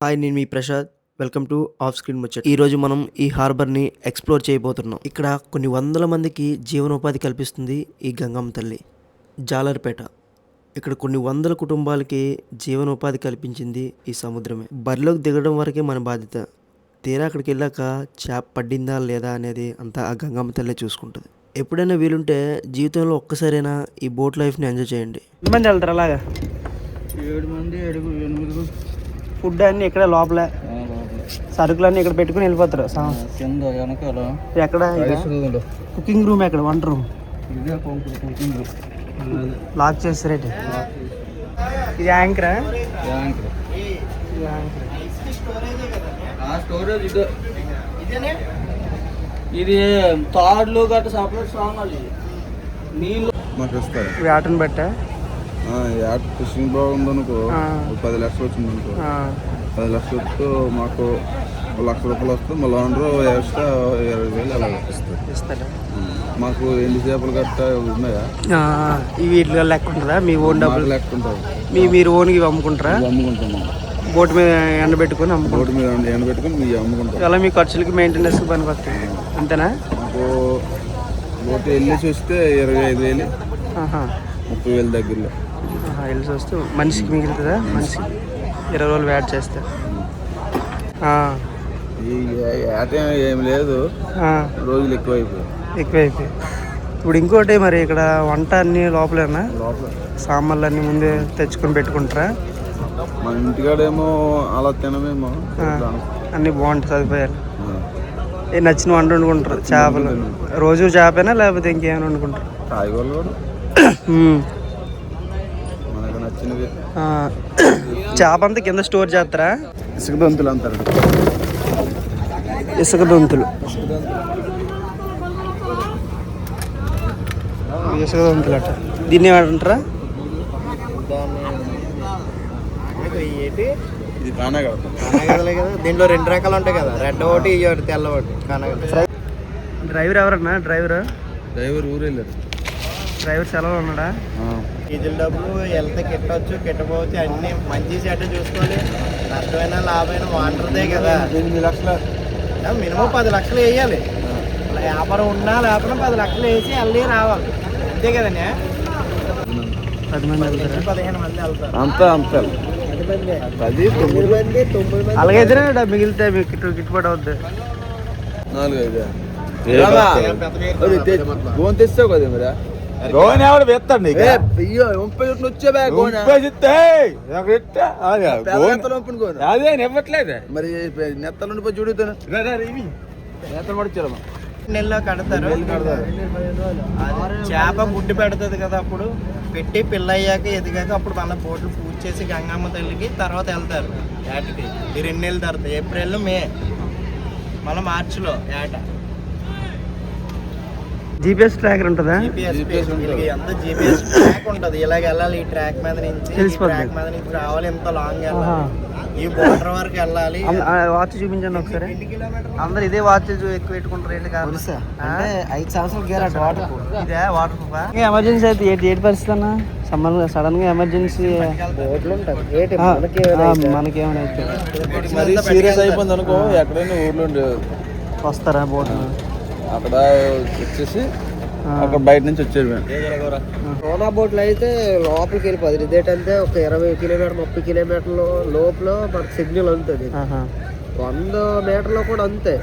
Hi, నేను మీ Prasad. Welcome to off screen ముచ్చట. ఈరోజు మనం ఈ హార్బర్ని ఎక్స్ప్లోర్ చేయబోతున్నాం. ఇక్కడ కొన్ని వందల మందికి జీవనోపాధి కల్పిస్తుంది ఈ గంగమ్మ తల్లి. జాలర్పేట ఇక్కడ కొన్ని వందల కుటుంబాలకి జీవనోపాధి కల్పించింది ఈ సముద్రమే. బరిలోకి దిగడం వరకే మన బాధ్యత. తీరా అక్కడికి వెళ్ళాక చేప పడిందా లేదా అనేది అంతా ఆ గంగమ్మ తల్లే చూసుకుంటుంది. ఎప్పుడైనా వీలుంటే జీవితంలో ఒక్కసారైనా ఈ బోట్ లైఫ్ని ఎంజాయ్ చేయండి. ఎంతమంది వెళ్తారు అలాగా? 7 మంది 8 ఫుడ్ అన్నీ ఇక్కడ లోపలే, సరుకులన్నీ ఇక్కడ పెట్టుకుని వెళ్ళిపోతారు. కింద వెనకాల ఎక్కడ కుకింగ్ రూమ్, ఎక్కడ వంట రూమ్ ఇదే కుకింగ్ లాక్ చేస్తారేంటి? ఇది యాంకరా? స్టోరేజ్ ఇది తాడులు గట్ట సపరేట్ సామాన్లు నీళ్ళు మాకు ఇస్తారు. వేటను బట్ట ఫిషింగ్ బాగుందనుకో 10 లక్షలు వచ్చింది అనుకో, 10 లక్షలు వస్తూ మాకు 1 లక్ష రూపాయలు వస్తే మళ్ళీ ఓనరు ఎక్స్ట్రా 20,000 అలా ఇస్తాడు. మాకు ఎండి చేపలు గట్ట ఉన్నాయా ఈ వీటిలో లెక్క ఉంటుందా? మీ ఓన్ డబ్బులు లెక్క ఉంటుంది. మీరు ఓన్కి అమ్ముకుంటారా? అమ్ముకుంటాం. బోట్ మీద ఎండబెట్టుకుని అమ్ముకుంటారు. బోటు మీద ఎండబెట్టుకుని మేము అమ్ముకుంటాం. ఇలా మీ ఖర్చులకి మెయింటెనెన్స్ పనికి వస్తుంది అంతేనా? మాకు బోటు వెళ్ళేసి వస్తే 25,000 30,000 దగ్గరలో వెళ్ళి వస్తే మనిషికి మిగులుతుందా? మనిషికి 20 రోజులు వేట్ చేస్తే ఈ ఏట ఏం లేదు, రోజులు ఎక్కువైపోయి. ఇప్పుడు ఇంకోటి, మరి ఇక్కడ వంట అన్ని లోపలేనా? లోపల సామాన్లు అన్ని ముందే తెచ్చుకొని పెట్టుకుంటారా? మన ఇంటికాడేమో అలా తినమేమో, అన్నీ బాగుంటాయి సదుపాయాలు. ఏ నచ్చిన వంట వండుకుంటారు? చేపలు రోజు చేపేనా లేకపోతే ఇంకేమైనా వండుకుంటారు? కాయగూరలు కూడా మనకు నచ్చినవి. చేప అంతా కింద స్టోర్ చేస్తారా? ఇసుక దొంతులు అంటారు. ఇసుక దొంతులు అట. దీన్ని ఏమంటారా? ఇది కానగడ. దీంట్లో 2 రకాలు ఉంటాయి కదా, రెడ్ ఒకటి ఒకటి తెల్ల ఒకటి కానగడ. డ్రైవర్ ఎవరన్నా? డ్రైవర్ ఊరు వెళ్ళారు. డ్రైవర్ సెలవు ఉన్నాడా? డీజిల్ డబ్బులు వెళ్తే కిట్టవచ్చు కిట్టపోవచ్చు, అన్ని మంచి చెడ్డ చూసుకోవాలి. నష్టమైనా లాభమైనా వాటర్దే కదా. 8 లక్షలు మినిమం 10 లక్షలు వేయాలి. వ్యాపారం ఉన్నా లేకపోతే 10 లక్షలు వేసి వెళ్ళి రావాలి, అంతే కదండి. 10 మంది వెళ్తారా? 15 మంది వెళ్తారు. అంతా 10 9 మంది 9 మంది. అలాగైతేనే మిగిలితే మీకు గిట్టుబాటు అవుద్ది. 4-5 గోన్ తెస్తావు కదా మరి. గోన్ ఎవడు పెస్తాడు నీకు? వచ్చే అదే ఇవ్వట్లేదు. మరి నెత్తలు చూడుతాను నెత్తలు పడిచారు. నెలలో కడతారు. చేప గుడ్డు పెడుతుంది కదా, అప్పుడు పెట్టి పిల్ల అయ్యాక ఎదిగాక అప్పుడు మన బోట్లు పూజ చేసి గంగమ్మ తల్లికి తర్వాత వెళ్తారు ఏటకి. ఈ 2 నెలలు తర్వాత ఏప్రిల్ మే, మన మార్చిలో ఏట. జీపీఎస్ ట్రాకర్ ఉంటుందా? జీపీఎస్ అంతా జీపీఎస్ ట్రాక్ ఉంటుంది. ఇలాగ వెళ్ళాలి, ఈ ట్రాక్ మీద నుంచి ట్రాక్ మీద నుంచి రావాలి, ఎంత లాంగ్ వెళ్ళాలి, ఈ బోర్డర్ వరకు వెళ్ళాలి. వాచ్ చూపించండి ఒకసారి. అందరు ఇదే వాచ్ ఎక్కువ పెట్టుకుంటారు. ఏంటి కాదు, 5 సంవత్సరాలు గ్యారెంటీ వాటర్. ఇదే వాటర్ ప్రూఫ్. ఎమర్జెన్సీ అయితే ఏంటి పరిస్థితి అన్న? సడన్ గా ఎమర్జెన్సీ మనకేమైనా అయితే మరి సీరియస్ అయిపోయింది అనుకో, ఎక్కడైనా ఊర్లో వస్తారా బోట్? అక్కడ వచ్చేసి అక్కడ బయట నుంచి వచ్చేది. సోనా బోట్లు అయితే లోపలికి వెళ్ళిపోతుంది. ఇదేంటంటే ఒక 20 కిలోమీటర్ 30 కిలోమీటర్ల లోపల మనకు సిగ్నల్ ఉంటుంది. 100 మీటర్లో కూడా అంతే.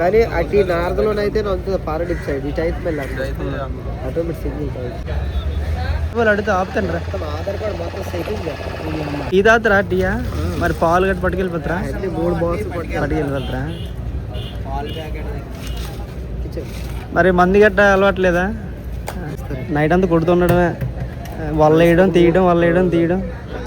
కానీ అటు నార్త్లోనైతే అంతే, పారడిప్ సైడ్ ఇటు అయితే మళ్ళీ ఆటోమేటిక్ సిగ్నల్ అడిగితే ఆపుతాను రా. ఆధార్ కార్డు మొత్తం సెట్టింగ్. ఈ తాగుతారా టీయా? మరి పాలు గట్టి పట్టుకెళ్ళిపోతారా? 3 బాక్స్ పట్టుకెళ్ళిపోతారా? మరి మంది గట్ట అలవాట్లేదా? నైట్ అంతా కొడుతుండడమే, వల్ల వేయడం తీయడం.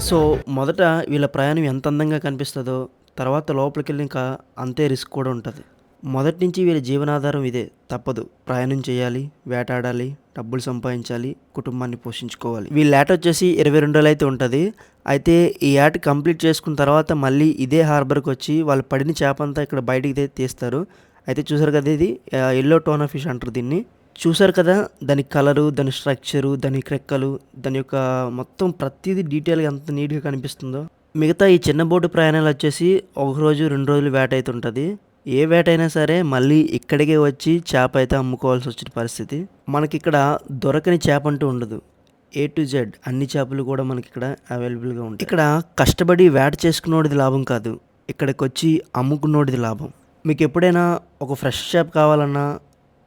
సో మొదట వీళ్ళ ప్రయాణం ఎంత అందంగా కనిపిస్తుందో, తర్వాత లోపలికి వెళ్ళి ఇంకా అంతే రిస్క్ కూడా ఉంటుంది. మొదటి నుంచి వీళ్ళ జీవనాధారం ఇదే. తప్పదు, ప్రయాణం చేయాలి, వేటాడాలి, డబ్బులు సంపాదించాలి, కుటుంబాన్ని పోషించుకోవాలి. వీళ్ళ ఏట వచ్చేసి 22 రోజులు అయితే ఉంటుంది. అయితే ఈ ఏట కంప్లీట్ చేసుకున్న తర్వాత మళ్ళీ ఇదే హార్బర్కి వచ్చి వాళ్ళు పడిన చేప అంతా ఇక్కడ బయటికి తీస్తారు. అయితే చూసారు కదా, ఇది ఎల్లో టోనా ఫిష్ అంటారు దీన్ని. చూసారు కదా, దాని కలరు, దాని స్ట్రక్చరు, దాని క్రెక్కలు, దాని యొక్క మొత్తం ప్రతిదీ డీటెయిల్గా ఎంత నీట్గా కనిపిస్తుందో. మిగతా ఈ చిన్న బోటు ప్రయాణాలు వచ్చేసి ఒక రోజు 2 రోజులు వేట అయితే ఉంటుంది. ఏ వేట అయినా సరే మళ్ళీ ఇక్కడికే వచ్చి చేప అయితే అమ్ముకోవాల్సి వచ్చిన పరిస్థితి. మనకిక్కడ దొరకని చేప అంటూ ఉండదు. A to Z అన్ని చేపలు కూడా మనకి ఇక్కడ అవైలబుల్గా ఉంటాయి. ఇక్కడ కష్టపడి వేట చేసుకున్నోడిది లాభం కాదు, ఇక్కడికి వచ్చి అమ్ముకున్నోడిది లాభం. మీకు ఎప్పుడైనా ఒక ఫ్రెష్ చేప కావాలన్నా,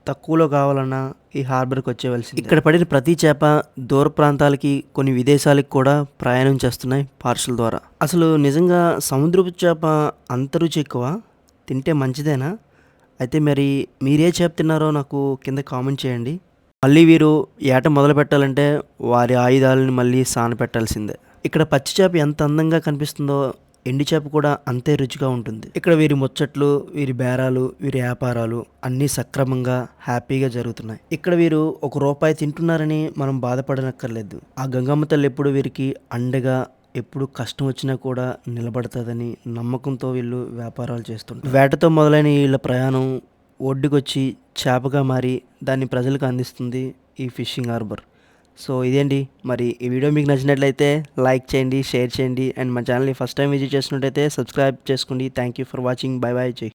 తక్కువలో కావాలన్నా ఈ హార్బర్కి వచ్చేవలసింది. ఇక్కడ పడిన ప్రతి చేప దూర ప్రాంతాలకి, కొన్ని విదేశాలకు కూడా ప్రయాణం చేస్తున్నాయి పార్సల్ ద్వారా. అసలు నిజంగా సముద్రపు చేప అంత రుచి ఎక్కువ, తింటే మంచిదేనా? అయితే మరి మీరే చేప తిన్నారో నాకు కింద కామెంట్ చేయండి. మళ్ళీ వీరు ఏట మొదలు పెట్టాలంటే వారి ఆయుధాలను మళ్ళీ సానపెట్టాల్సిందే. ఇక్కడ పచ్చి చేప ఎంత అందంగా కనిపిస్తుందో ఎండి చేప కూడా అంతే రుచిగా ఉంటుంది. ఇక్కడ వీరి ముచ్చట్లు, వీరి బేరాలు, వీరి వ్యాపారాలు అన్నీ సక్రమంగా హ్యాపీగా జరుగుతున్నాయి. ఇక్కడ వీరు ₹1 తింటున్నారని మనం బాధపడనక్కర్లేదు. ఆ గంగమ్మ తల్లి ఎప్పుడు వీరికి అండగా, ఎప్పుడు కష్టం వచ్చినా కూడా నిలబడుతుందని నమ్మకంతో వీళ్ళు వ్యాపారాలు చేస్తుంటారు. వేటతో మొదలైన వీళ్ళ ప్రయాణం ఒడ్డుకొచ్చి చేపగా మారి దాన్ని ప్రజలకు అందిస్తుంది ఈ ఫిషింగ్ హార్బర్. సో ఇదేంటి మరి ఈ వీడియో మీకు నచ్చినట్లయితే లైక్ చేయండి, షేర్ చేయండి, అండ్ మా ఛానల్ని ఫస్ట్ టైం విజిట్ చేసినట్టయితే సబ్స్క్రైబ్ చేసుకోండి. Thank you for watching. By by. జై